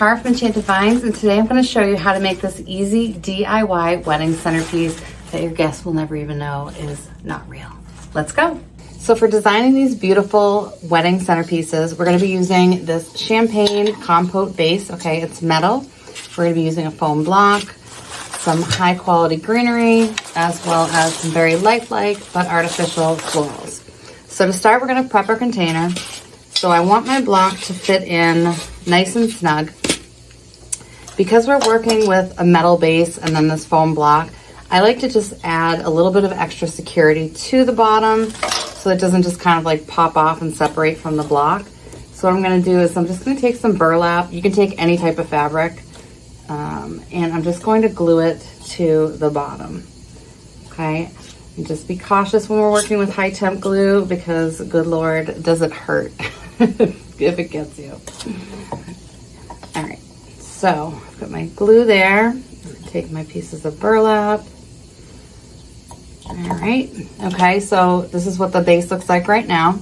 Cara from Enchanted Vines, and today I'm going to show you how to make this easy DIY wedding centerpiece that your guests will never even know is not real. Let's go. So for designing these beautiful wedding centerpieces, we're going to be using this champagne compote base. Okay, it's metal. We're going to be using a foam block, some high quality greenery, as well as some very lifelike but artificial florals. So to start, we're going to prep our container. So I want my block to fit in nice and snug. Because we're working with a metal base and then this foam block, I like to just add a little bit of extra security to the bottom so it doesn't just kind of like pop off and separate from the block. So what I'm going to do is I'm just going to take some burlap. You can take any type of fabric. And I'm just going to glue it to the bottom. Okay, and just be cautious when we're working with high temp glue because, good Lord, does it hurt if it gets you. All right, so I've got my glue there. Take my pieces of burlap. All right, okay, so this is what the base looks like right now.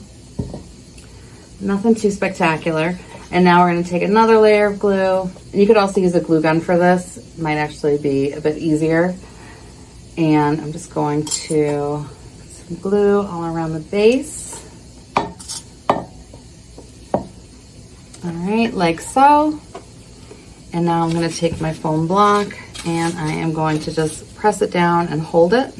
Nothing too spectacular. And now we're going to take another layer of glue. You could also use a glue gun for this. It might actually be a bit easier. And I'm just going to put some glue all around the base. All right, like so. And now I'm going to take my foam block and I am going to just press it down and hold it.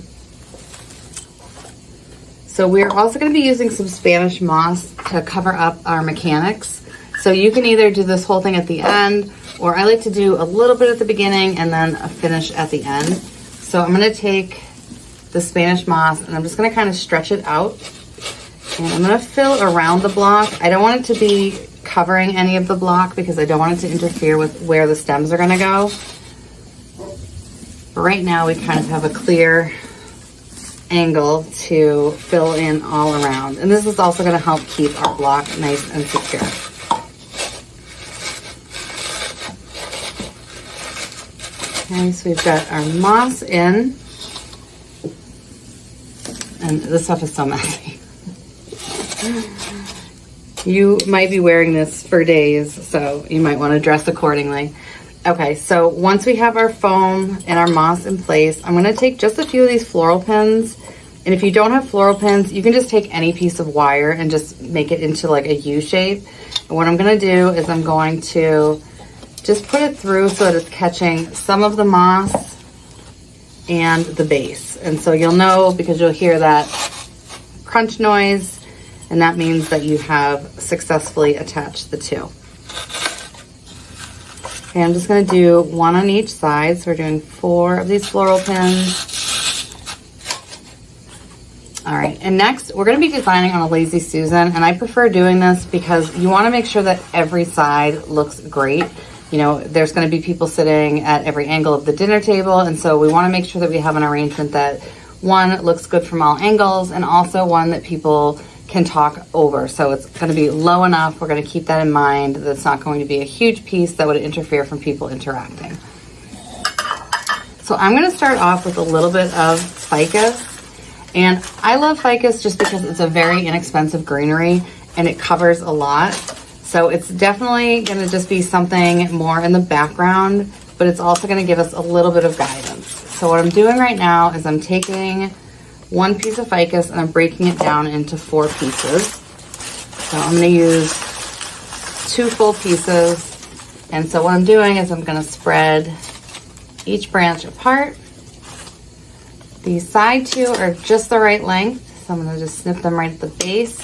So we're also going to be using some Spanish moss to cover up our mechanics. So you can either do this whole thing at the end, or I like to do a little bit at the beginning and then a finish at the end. So I'm going to take the Spanish moss and I'm just going to kind of stretch it out. And I'm going to fill around the block. I don't want it to be covering any of the block because I don't want it to interfere with where the stems are going to go. But right now we kind of have a clear angle to fill in all around. And this is also going to help keep our block nice and secure. Okay, so we've got our moss in, and this stuff is so messy. You might be wearing this for days, so you might want to dress accordingly. Okay, so once we have our foam and our moss in place, I'm going to take just a few of these floral pins. And if you don't have floral pins, you can just take any piece of wire and just make it into like a U shape. And what I'm going to do is I'm going to just put it through so that it's catching some of the moss and the base. And so you'll know because you'll hear that crunch noise, and that means that you have successfully attached the two. Okay, I'm just going to do one on each side. So we're doing 4 of these floral pins. All right, and next we're going to be designing on a Lazy Susan, and I prefer doing this because you want to make sure that every side looks great. You know, there's going to be people sitting at every angle of the dinner table, and so we want to make sure that we have an arrangement that, one, looks good from all angles, and also one that people can talk over. So it's going to be low enough. We're going to keep that in mind. That's not going to be a huge piece that would interfere from people interacting. So I'm going to start off with a little bit of ficus. And I love ficus just because it's a very inexpensive greenery and it covers a lot. So it's definitely going to just be something more in the background, but it's also going to give us a little bit of guidance. So what I'm doing right now is I'm taking one piece of ficus and I'm breaking it down into 4 pieces. So I'm going to use 2 full pieces. And so what I'm doing is I'm going to spread each branch apart. These side 2 are just the right length, so I'm going to just snip them right at the base.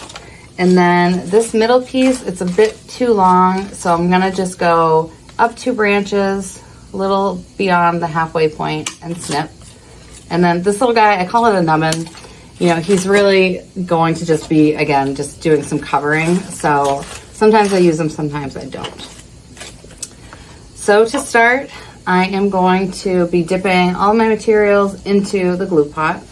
And then this middle piece, it's a bit too long, so I'm going to just go up 2 branches, a little beyond the halfway point, and snip. And then this little guy, I call it a nubbin. You know, he's really going to just be, again, just doing some covering. So sometimes I use them, sometimes I don't. So to start, I am going to be dipping all my materials into the glue pot.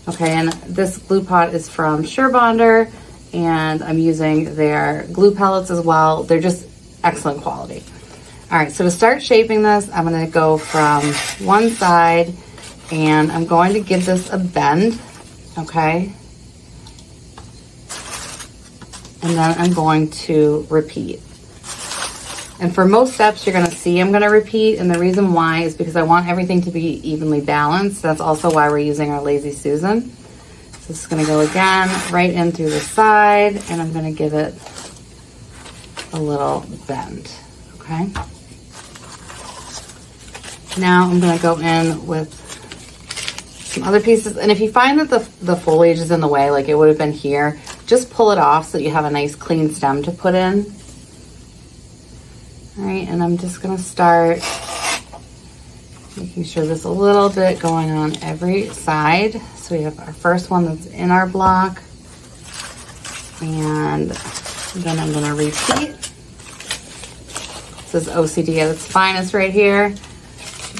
Okay, and this glue pot is from Surebonder, and I'm using their glue pellets as well. They're just excellent quality. All right, so to start shaping this, I'm gonna go from one side and I'm going to give this a bend, okay? And then I'm going to repeat. And for most steps, you're gonna see I'm gonna repeat, and the reason why is because I want everything to be evenly balanced. That's also why we're using our Lazy Susan. So this is gonna go again, right in through the side, and I'm gonna give it a little bend, okay? Now I'm gonna go in with some other pieces, and if you find that the foliage is in the way, like it would have been here, just pull it off so that you have a nice clean stem to put in. All right, and I'm just gonna start making sure there's a little bit going on every side. So we have our first one that's in our block, and then I'm gonna repeat. This is OCD at its finest right here,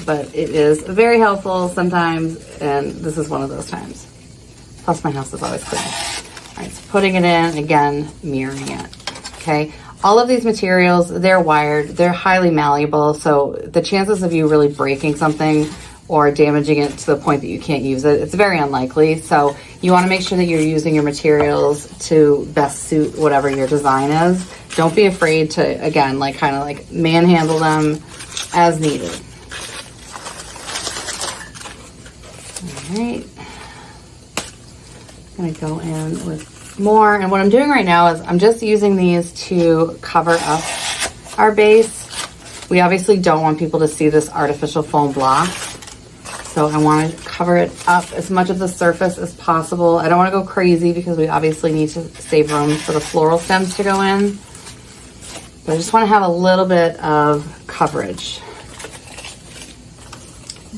but it is very helpful sometimes, and this is one of those times. Plus my house is always clean. All right, so putting it in, again, mirroring it, okay? All of these materials, they're wired, they're highly malleable, so the chances of you really breaking something or damaging it to the point that you can't use it, it's very unlikely. So you wanna make sure that you're using your materials to best suit whatever your design is. Don't be afraid to, again, like kind of like manhandle them as needed. All right, I'm gonna go in with more, and what I'm doing right now is I'm just using these to cover up our base. We obviously don't want people to see this artificial foam block, so I want to cover it up as much of the surface as possible. I don't want to go crazy because we obviously need to save room for the floral stems to go in, but I just want to have a little bit of coverage.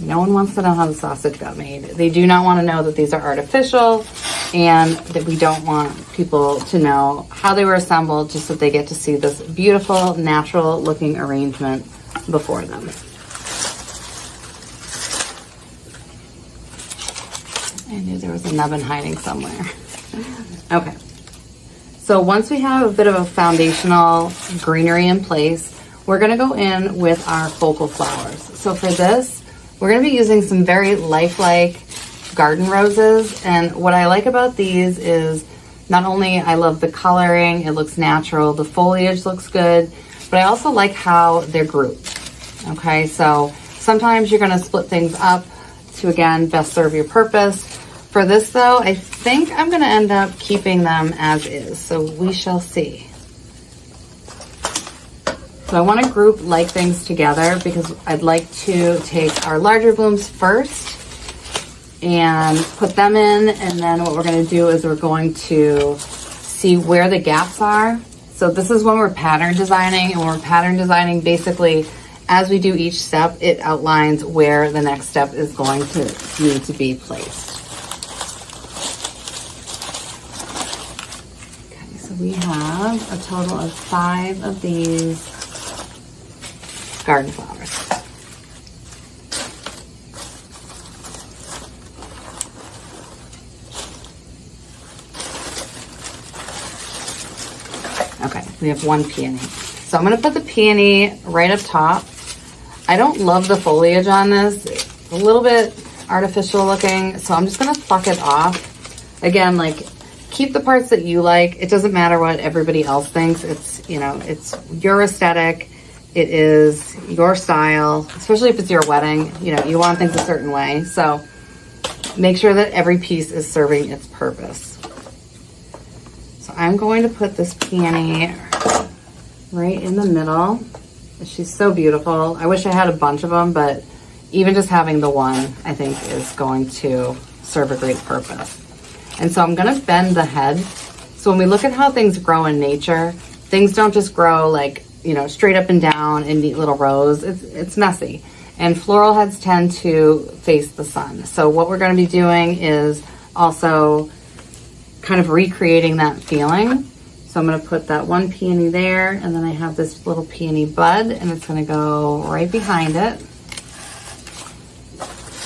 No one wants to know how the sausage got made. They do not want to know that these are artificial, and that we don't want people to know how they were assembled, just so they get to see this beautiful, natural looking arrangement before them. I knew there was a nubbin hiding somewhere. Okay. So once we have a bit of a foundational greenery in place, we're gonna go in with our focal flowers. So for this, we're gonna be using some very lifelike garden roses, and what I like about these is not only I love the coloring, it looks natural, the foliage looks good, but I also like how they're grouped. Okay, so sometimes you're gonna split things up to, again, best serve your purpose. For this though, I think I'm gonna end up keeping them as is, so we shall see. So I wanna group like things together because I'd like to take our larger blooms first and put them in, and then what we're gonna do is we're going to see where the gaps are. So this is when we're pattern designing, and when we're pattern designing, basically, as we do each step, it outlines where the next step is going to need to be placed. Okay, so we have a total of 5 of these garden flowers. Okay, we have 1 peony. So I'm gonna put the peony right up top. I don't love the foliage on this. It's a little bit artificial looking, so I'm just gonna pluck it off. Again, like, keep the parts that you like. It doesn't matter what everybody else thinks. It's, you know, it's your aesthetic. It is your style, especially if it's your wedding. You know, you want things a certain way. So make sure that every piece is serving its purpose. So I'm going to put this peony right in the middle. She's so beautiful. I wish I had a bunch of them, but even just having the one, I think, is going to serve a great purpose. And so I'm gonna bend the head. So when we look at how things grow in nature, things don't just grow like, you know, straight up and down in neat little rows. It's messy. And floral heads tend to face the sun. So what we're gonna be doing is also kind of recreating that feeling. So I'm gonna put that 1 peony there, and then I have this little peony bud, and it's gonna go right behind it.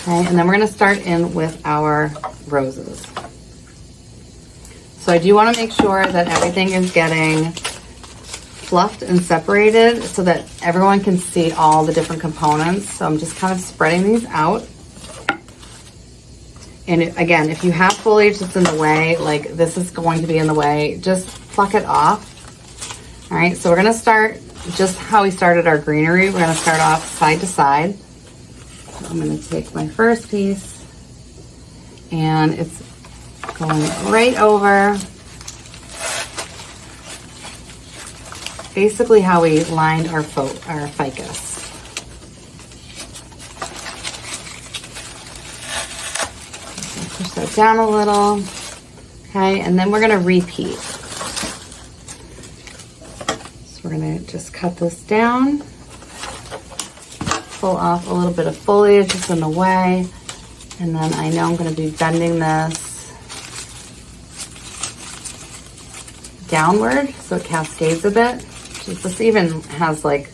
Okay, and then we're gonna start in with our roses. So I do wanna make sure that everything is getting fluffed and separated so that everyone can see all the different components. So I'm just kind of spreading these out. And again, if you have foliage that's in the way, like this is going to be in the way, just pluck it off. All right, so we're gonna start just how we started our greenery. We're gonna start off side to side. I'm gonna take my first piece and it's going right over basically how we lined our ficus. Push that down a little. Okay, and then we're gonna repeat. So we're gonna just cut this down, pull off a little bit of foliage that's in the way, and then I know I'm gonna be bending this downward so it cascades a bit. This even has like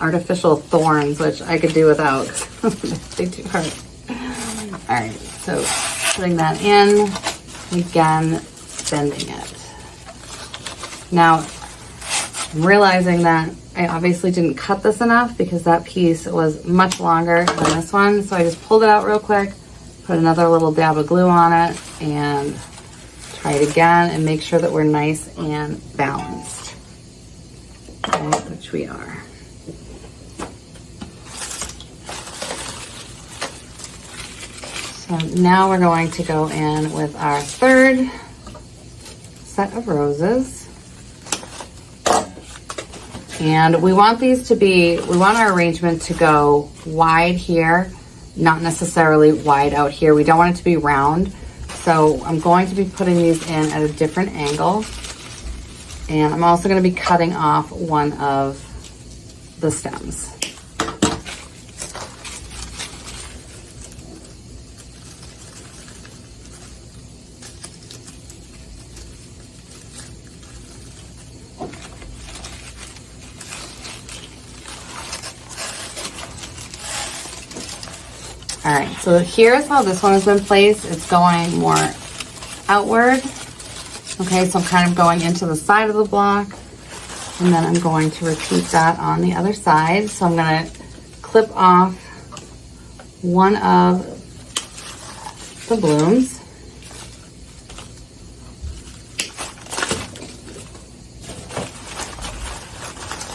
artificial thorns, which I could do without. They do hurt. All right, so putting that in, again, bending it. Now, I'm realizing that I obviously didn't cut this enough because that piece was much longer than this one. So I just pulled it out real quick, put another little dab of glue on it, and try it again and make sure that we're nice and balanced, okay, which we are. So now we're going to go in with our third set of roses. And we want these to be, we want our arrangement to go wide here, not necessarily wide out here. We don't want it to be round. So I'm going to be putting these in at a different angle. And I'm also going to be cutting off one of the stems. All right, so here's how this one has been placed. It's going more outward. Okay, so I'm kind of going into the side of the block, and then I'm going to repeat that on the other side. So I'm gonna clip off one of the blooms.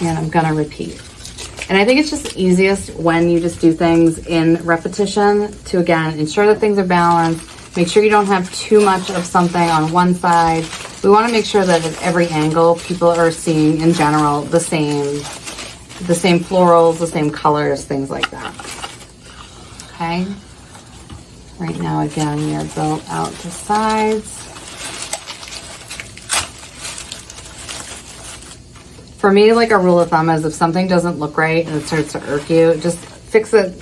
And I'm gonna repeat. And I think it's just easiest when you just do things in repetition to, again, ensure that things are balanced. Make sure you don't have too much of something on one side. We want to make sure that at every angle, people are seeing in general the same florals, the same colors, things like that. Okay. Right now, again, we are built out to sides. For me, like a rule of thumb is if something doesn't look right and it starts to irk you, just fix it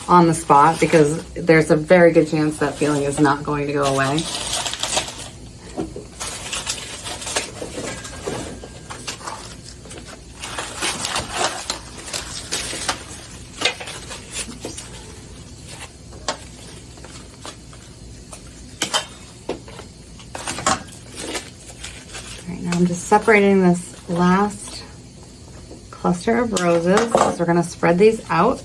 on the spot because there's a very good chance that feeling is not going to go away. All right, now I'm just separating this last cluster of roses. So we're going to spread these out.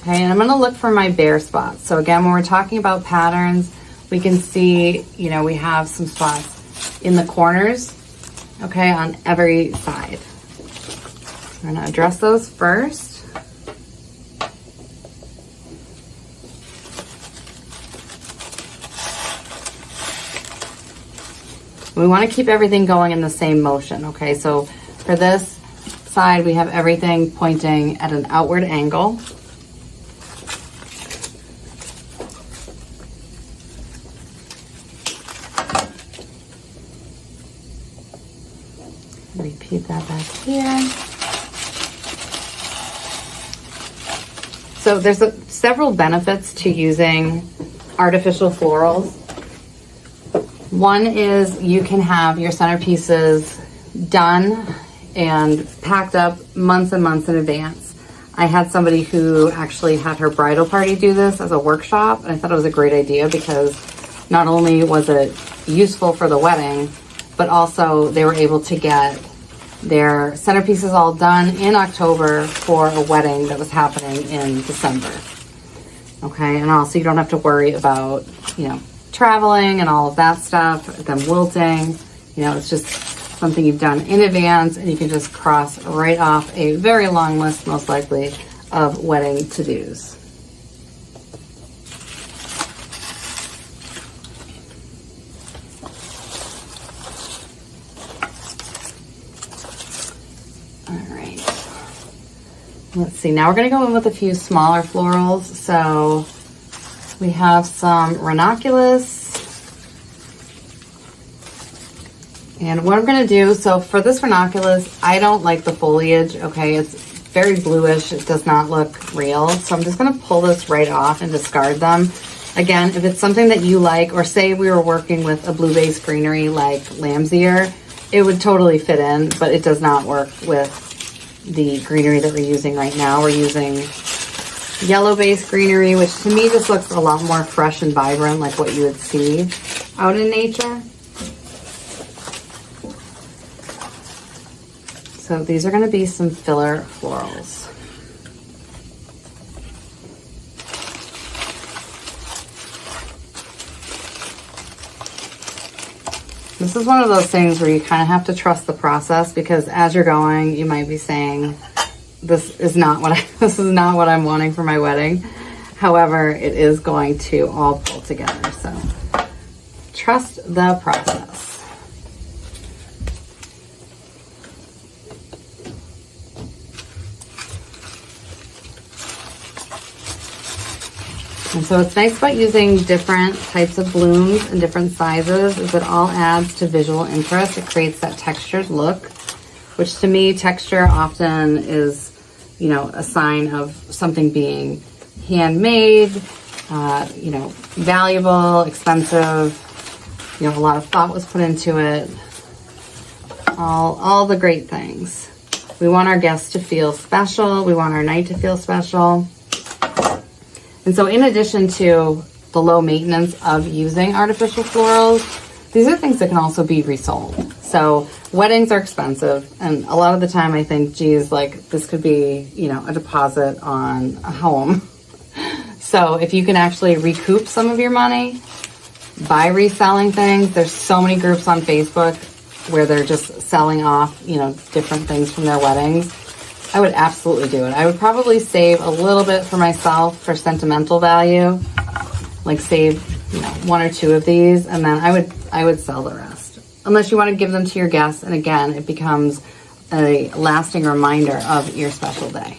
Okay, and I'm going to look for my bare spots. So again, when we're talking about patterns, we can see, you know, we have some spots in the corners, okay, on every side. I'm going to address those first. We want to keep everything going in the same motion, okay? So for this side, we have everything pointing at an outward angle. Repeat that back here. So there's several benefits to using artificial florals. One is you can have your centerpieces done and packed up months and months in advance. I had somebody who actually had her bridal party do this as a workshop, and I thought it was a great idea because not only was it useful for the wedding, but also they were able to get their centerpieces all done in October for a wedding that was happening in December. Okay, and also you don't have to worry about, you know, traveling and all of that stuff, them wilting. You know, it's just something you've done in advance, and you can just cross right off a very long list, most likely, of wedding to-dos. All right. Let's see, now we're gonna go in with a few smaller florals. So we have some ranunculus. And what I'm gonna do, so for this ranunculus, I don't like the foliage, okay? It's very bluish, it does not look real. So I'm just gonna pull this right off and discard them. Again, if it's something that you like, or say we were working with a blue-based greenery like lamb's ear, it would totally fit in, but it does not work with the greenery that we're using right now. We're using yellow-based greenery, which to me just looks a lot more fresh and vibrant, like what you would see out in nature. So these are going to be some filler florals. This is one of those things where you kind of have to trust the process, because as you're going, you might be saying, this is not what I'm wanting for my wedding. However, it is going to all pull together. So trust the process. And so what's nice about using different types of blooms and different sizes is it all adds to visual interest. It creates that textured look, which to me, texture often is, you know, a sign of something being handmade, you know, valuable, expensive, you know, a lot of thought was put into it, all the great things. We want our guests to feel special. We want our night to feel special. And so in addition to the low maintenance of using artificial florals, these are things that can also be resold. So weddings are expensive, and a lot of the time I think, geez, like this could be, you know, a deposit on a home. So if you can actually recoup some of your money by reselling things, there's so many groups on Facebook where they're just selling off, you know, different things from their weddings. I would absolutely do it. I would probably save a little bit for myself for sentimental value, like save, you know, one or two of these, and then I would sell the rest. Unless you want to give them to your guests, and again, it becomes a lasting reminder of your special day.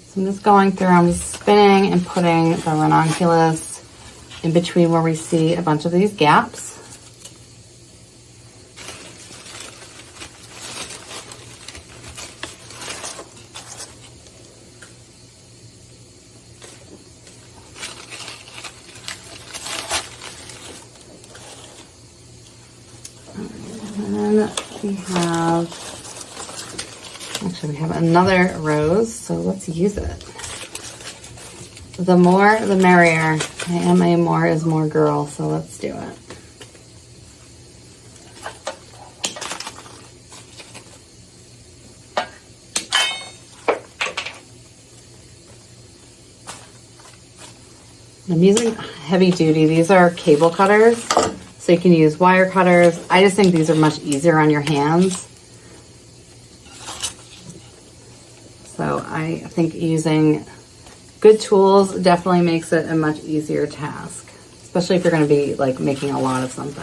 So I'm just going through, I'm just spinning and putting the ranunculus in between where we see a bunch of these gaps. We have another rose, so let's use it. The more, the merrier. I am a more is more girl, so let's do it. I'm using heavy duty. These are cable cutters, so you can use wire cutters. I just think these are much easier on your hands. So I think using good tools definitely makes it a much easier task, especially if you're going to be like making a lot of something.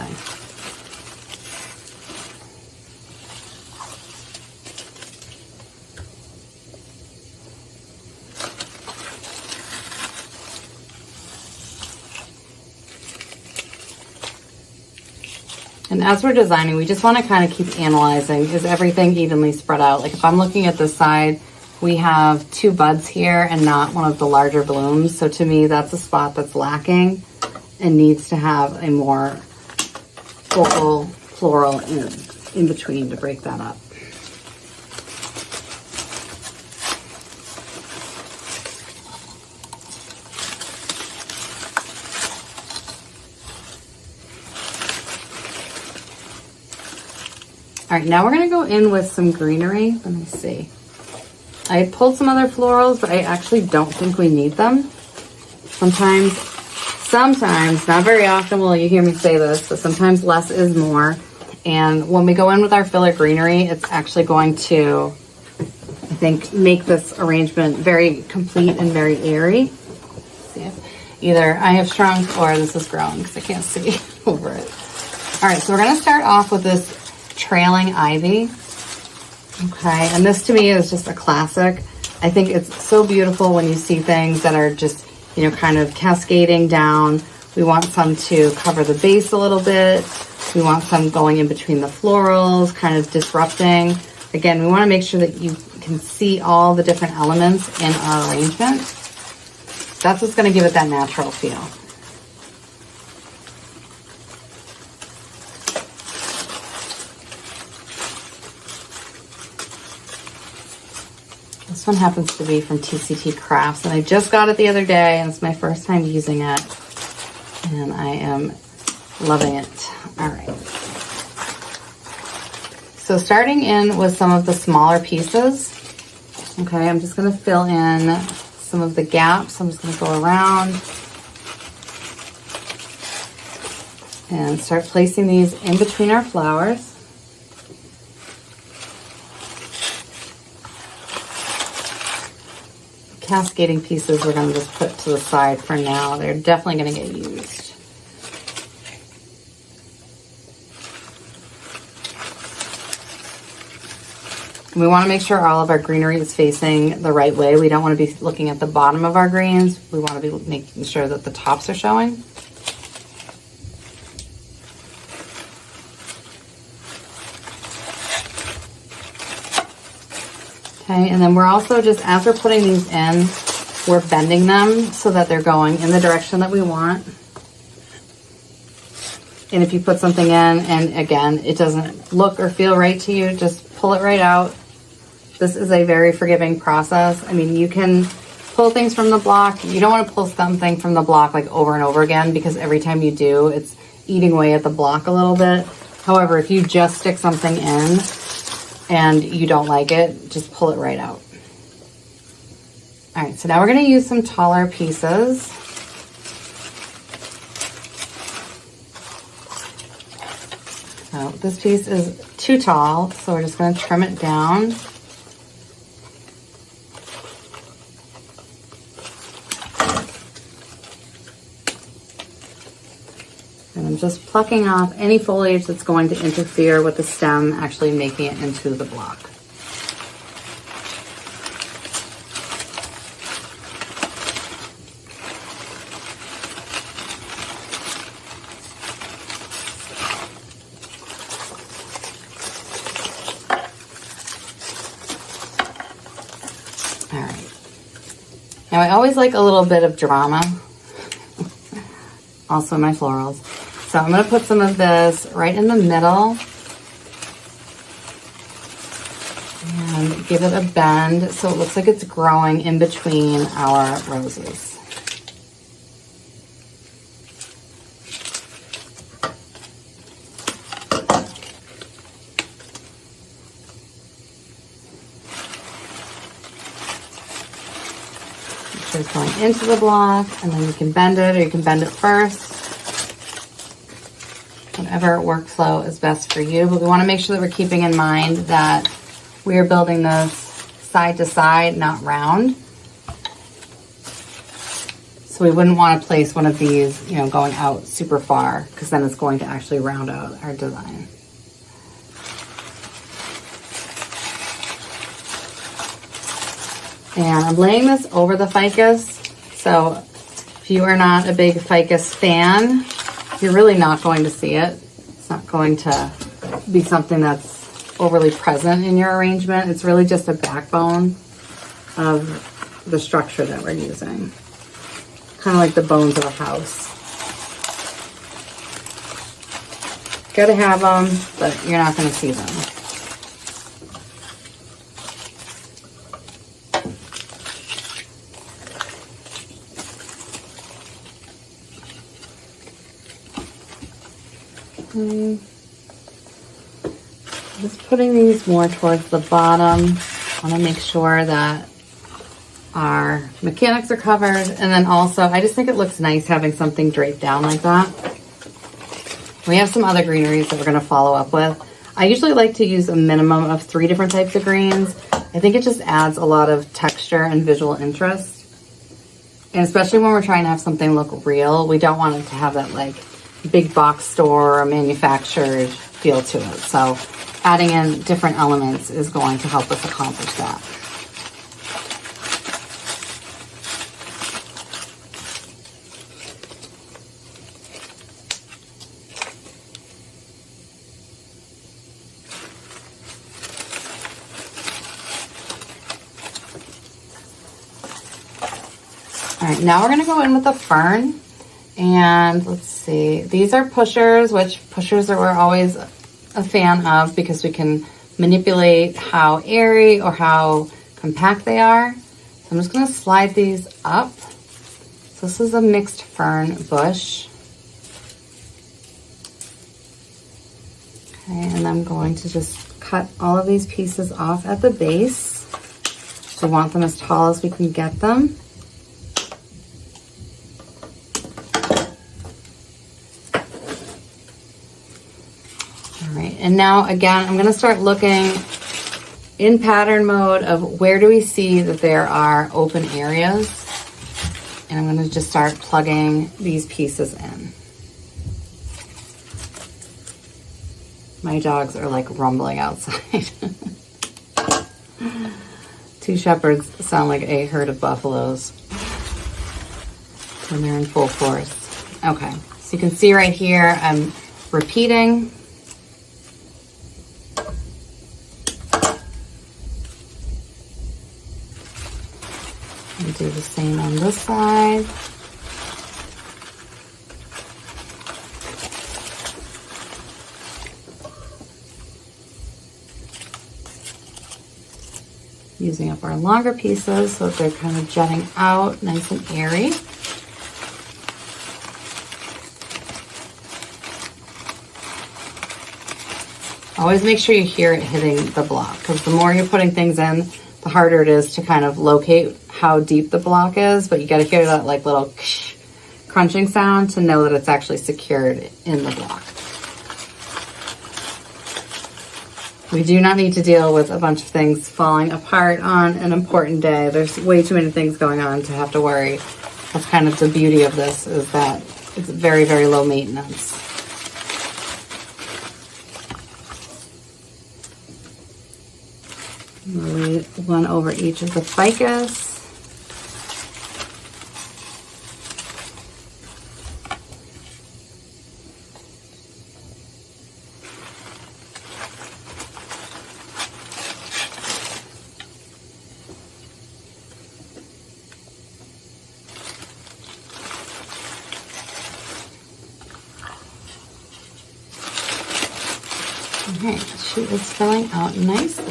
And as we're designing, we just want to kind of keep analyzing, is everything evenly spread out? Like if I'm looking at this side, we have two buds here and not one of the larger blooms. So to me, that's a spot that's lacking and needs to have a more focal floral in between to break that up. All right, now we're gonna go in with some greenery. Let me see. I had pulled some other florals, but I actually don't think we need them. Sometimes sometimes, not very often will you hear me say this, but sometimes less is more. And when we go in with our filler greenery, it's actually going to, I think, make this arrangement very complete and very airy. Let's see if either I have shrunk or this is growing because I can't see over it. All right, so we're gonna start off with this trailing ivy. Okay, and this to me is just a classic. I think it's so beautiful when you see things that are just, you know, kind of cascading down. We want some to cover the base a little bit. We want some going in between the florals, kind of disrupting. Again, we want to make sure that you can see all the different elements in our arrangement. That's what's going to give it that natural feel. This one happens to be from TCT Crafts, and I just got it the other day, and it's my first time using it, and I am loving it. All right. So starting in with some of the smaller pieces, okay, I'm just going to fill in some of the gaps. I'm just going to go around and start placing these in between our flowers. Cascading pieces we're going to just put to the side for now. They're definitely going to get used. We want to make sure all of our greenery is facing the right way. We don't want to be looking at the bottom of our greens. We want to be making sure that the tops are showing. Okay, and then we're also just, as we're putting these in, we're bending them so that they're going in the direction that we want. And if you put something in and again, it doesn't look or feel right to you, just pull it right out. This is a very forgiving process. I mean, you can pull things from the block. You don't want to pull something from the block like over and over again, because every time you do, it's eating away at the block a little bit. However, if you just stick something in and you don't like it, just pull it right out. All right, so now we're going to use some taller pieces. So this piece is too tall, so we're just going to trim it down. And I'm just plucking off any foliage that's going to interfere with the stem actually making it into the block. All right. Now I always like a little bit of drama, also in my florals. So I'm going to put some of this right in the middle and give it a bend so it looks like it's growing in between our roses. So it's going into the block, and then you can bend it, or you can bend it first. Whatever workflow is best for you, but we want to make sure that we're keeping in mind that we are building this side to side, not round. So we wouldn't want to place one of these, you know, going out super far, because then it's going to actually round out our design. And I'm laying this over the ficus. So if you are not a big ficus fan, you're really not going to see it. It's not going to be something that's overly present in your arrangement. It's really just a backbone of the structure that we're using. Kind of like the bones of a house. Gotta have them, but you're not gonna see them. Just putting these more towards the bottom. I want to make sure that Our mechanics are covered. And then also, I just think it looks nice having something draped down like that. We have some other greeneries that we're gonna follow up with. I usually like to use a minimum of 3 different types of greens. I think it just adds a lot of texture and visual interest. And especially when we're trying to have something look real, we don't want it to have that like big box store or manufactured feel to it. So adding in different elements is going to help us accomplish that. All right, now we're gonna go in with a fern, and let's see, these are pushers, which pushers are we're always a fan of because we can manipulate how airy or how compact they are. So I'm just gonna slide these up. So this is a mixed fern bush. Okay, and I'm going to just cut all of these pieces off at the base. We want them as tall as we can get them. And now again, I'm gonna start looking in pattern mode of where do we see that there are open areas. And I'm gonna just start plugging these pieces in. My dogs are like rumbling outside. 2 shepherds sound like a herd of buffaloes when they're in full force. Okay, so you can see right here, I'm repeating. And do the same on this side. Using up our longer pieces so that they're kind of jutting out nice and airy. Always make sure you hear it hitting the block, because the more you're putting things in, the harder it is to kind of locate how deep the block is, but you got to hear that like little crunching sound to know that it's actually secured in the block. We do not need to deal with a bunch of things falling apart on an important day. There's way too many things going on to have to worry. That's kind of the beauty of this, is that it's very, very low maintenance. Lay one over each of the ficus. Okay, she is filling out nicely.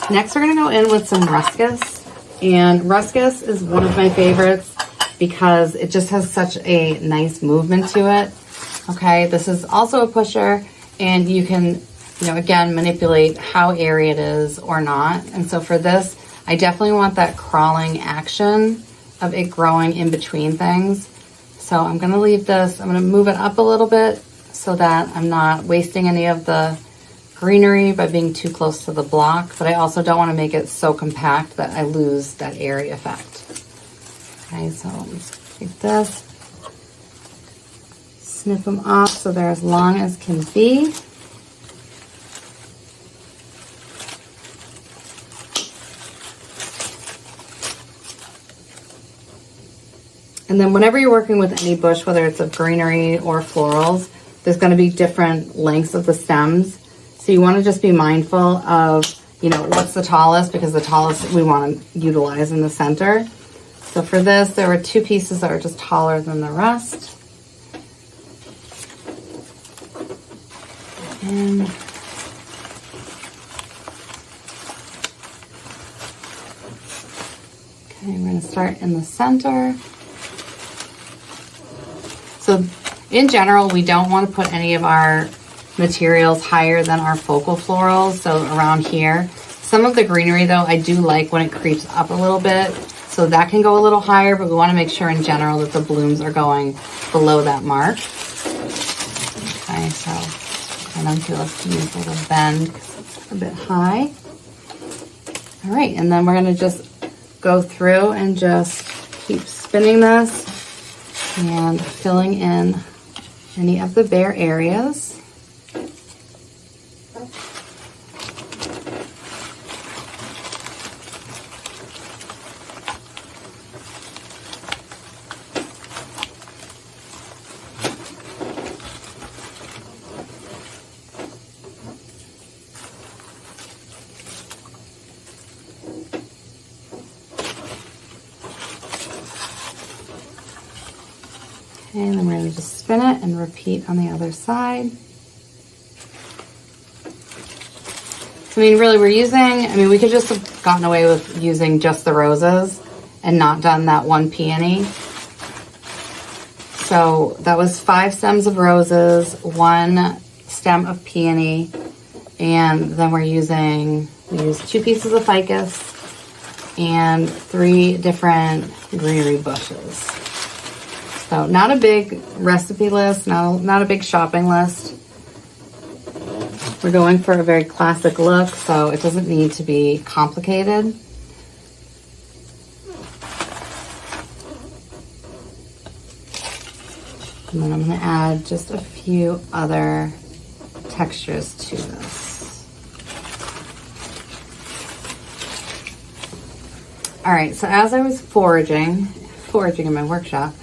Next, we're gonna go in with some ruscus, and ruscus is one of my favorites because it just has such a nice movement to it. Okay, this is also a pusher, and you can, again, manipulate how airy it is or not. And so for this, I definitely want that crawling action of it growing in between things. So I'm gonna leave this, I'm gonna move it up a little bit so that I'm not wasting any of the greenery by being too close to the block, but I also don't want to make it so compact that I lose that airy effect. Okay, so let's take this, snip them off so they're as long as can be. And then whenever you're working with any bush, whether it's a greenery or florals, there's going to be different lengths of the stems. So you want to just be mindful of, what's the tallest, because the tallest we want to utilize in the center. So for this, there were 2 pieces that are just taller than the rest. And okay, we're going to start in the center. So in general, we don't want to put any of our materials higher than our focal florals, so around here. Some of the greenery though, I do like when it creeps up a little bit. So that can go a little higher, but we want to make sure in general that the blooms are going below that mark. Okay, so ranunculus can use a little bend because it's a bit high. All right, and then we're going to just go through and just keep spinning this and filling in any of the bare areas. Okay, and then we're going to just spin it and repeat on the other side. So, I mean, really we could just have gotten away with using just the roses and not done that one peony. So that was 5 stems of roses, 1 stem of peony, and then we used 2 pieces of ficus and 3 different greenery bushes. So not a big recipe list, not a big shopping list. We're going for a very classic look, so it doesn't need to be complicated. And then I'm going to add just a few other textures to this. All right, so as I was foraging in my workshop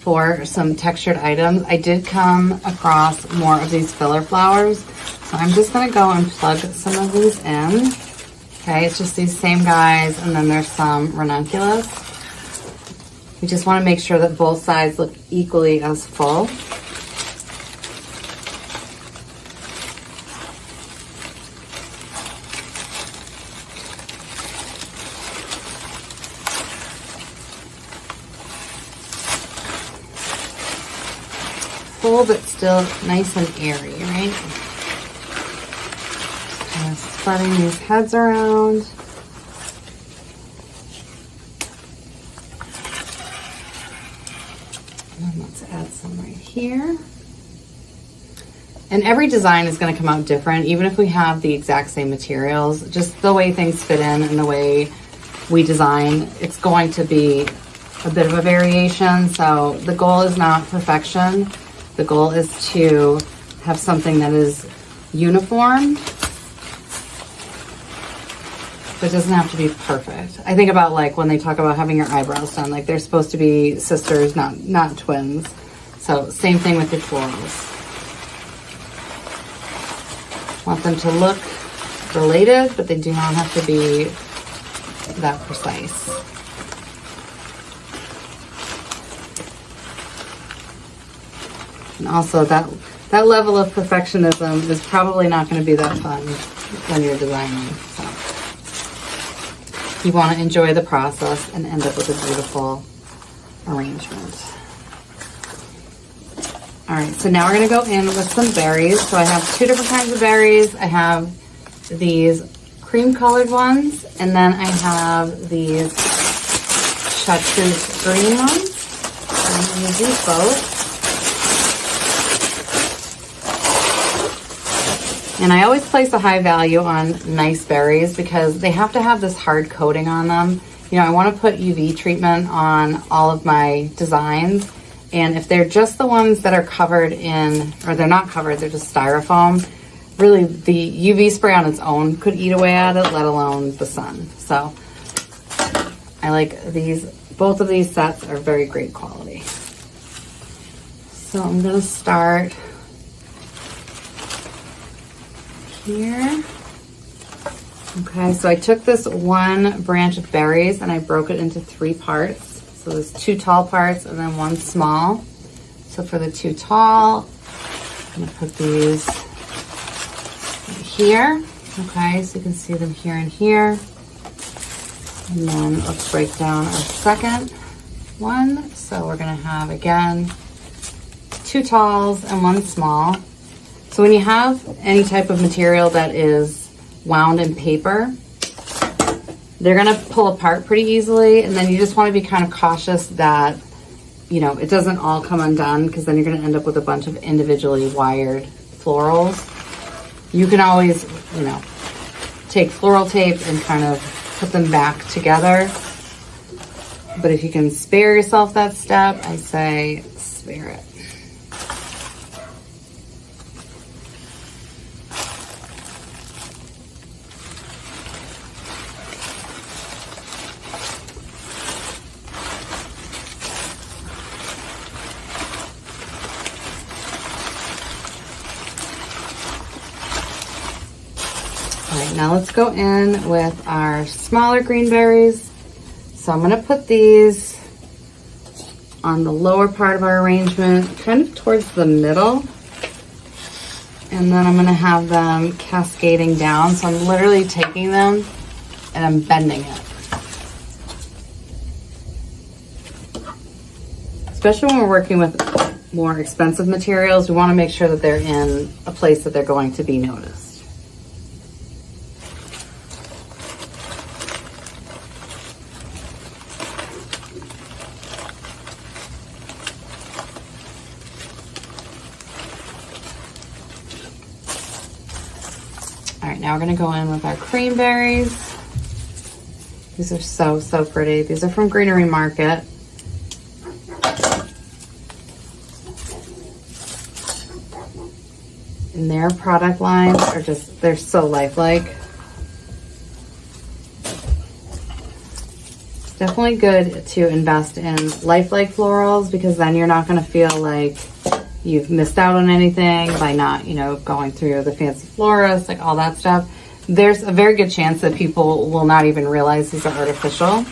for some textured items, I did come across more of these filler flowers. So I'm just gonna go and plug some of these in. Okay, it's just these same guys, and then there's some ranunculus. We just wanna make sure that both sides look equally as full. Full, but still nice and airy, right? Just kind of spreading these heads around. And then let's add some right here. And every design is going to come out different, even if we have the exact same materials. Just the way things fit in and the way we design, it's going to be a bit of a variation. So the goal is not perfection. The goal is to have something that is uniform, but it doesn't have to be perfect. I think about like when they talk about having your eyebrows done, like they're supposed to be sisters, not twins. So same thing with your florals. Want them to look related, but they do not have to be that precise. And also that level of perfectionism is probably not going to be that fun when you're designing. So you want to enjoy the process and end up with a beautiful arrangement. All right, so now we're going to go in with some berries. So I have 2 different kinds of berries. I have these cream colored ones, and then I have these chartreuse green ones. I'm going to use these both. And I always place a high value on nice berries because they have to have this hard coating on them. You know, I want to put UV treatment on all of my designs. And if they're just the ones that are covered in, or they're not covered, they're just styrofoam, really the UV spray on its own could eat away at it, let alone the sun. So I like these, both of these sets are very great quality. So I'm going to start here. Okay, so I took this 1 branch of berries and I broke it into 3 parts. So there's 2 tall parts and then 1 small. So for the 2 tall, I'm gonna put these right here. Okay, so you can see them here and here. And then let's break down our second one. So we're gonna have, again, 2 talls and 1 small. So when you have any type of material that is wound in paper, they're gonna pull apart pretty easily, and then you just wanna be kind of cautious that, you know, it doesn't all come undone, because then you're gonna end up with a bunch of individually wired florals. You can always, you know, take floral tape and kind of put them back together. But if you can spare yourself that step, I say spare it. All right, now let's go in with our smaller green berries. So I'm gonna put these on the lower part of our arrangement, kind of towards the middle. And then I'm gonna have them cascading down. So I'm literally taking them and I'm bending it. Especially when we're working with more expensive materials, we wanna make sure that they're in a place that they're going to be noticed. All right, now we're gonna go in with our cream berries. These are so, so pretty. These are from Greenery Market. And their product lines are just, they're so lifelike. It's definitely good to invest in lifelike florals, because then you're not gonna feel like you've missed out on anything by not, you know, going through the fancy florist, like all that stuff. There's a very good chance that people will not even realize these are artificial,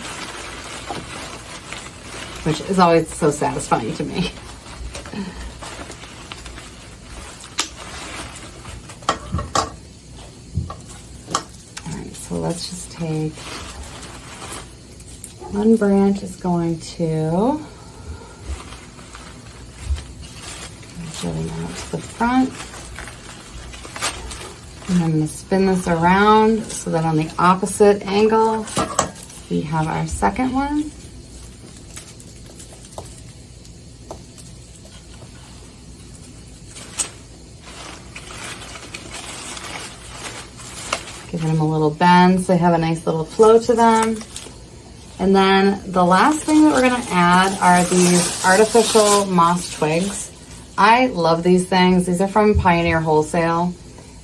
which is always so satisfying to me. All right, so let's just take one branch is going to going out to the front, and I'm going to spin this around so that on the opposite angle we have our second one. Giving them a little bend so they have a nice little flow to them. And then the last thing that we're going to add are these artificial moss twigs. I love these things. These are from Pioneer Wholesale,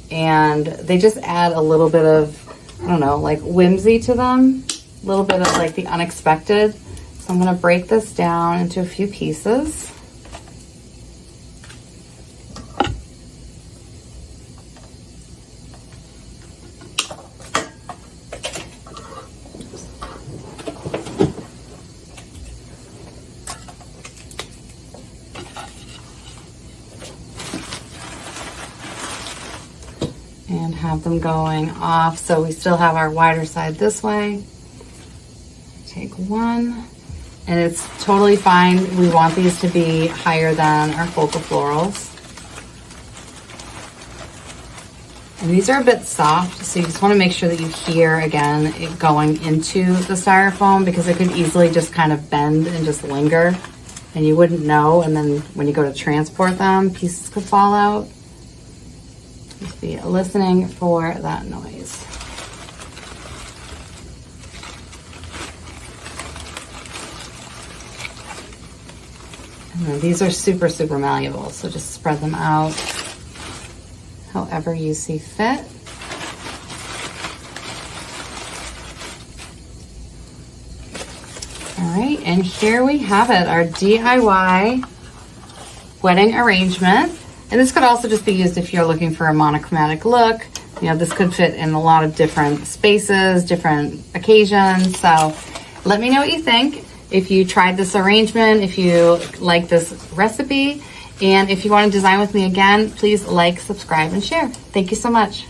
and they just add a little bit of, I don't know, like whimsy to them, a little bit of like the unexpected. So I'm gonna break this down into a few pieces. And have them going off. So we still have our wider side this way. Take one, and it's totally fine. We want these to be higher than our focal florals. And these are a bit soft, so you just want to make sure that you hear, again, it going into the styrofoam, because it could easily just kind of bend and just linger, and you wouldn't know. And then when you go to transport them, pieces could fall out. Just be listening for that noise. And then these are super, super malleable, so just spread them out however you see fit. All right, and here we have it, our DIY wedding arrangement. And this could also just be used if you're looking for a monochromatic look. You know, this could fit in a lot of different spaces, different occasions. So let me know what you think. If you tried this arrangement, if you like this recipe, and if you want to design with me again, please like, subscribe, and share. Thank you so much.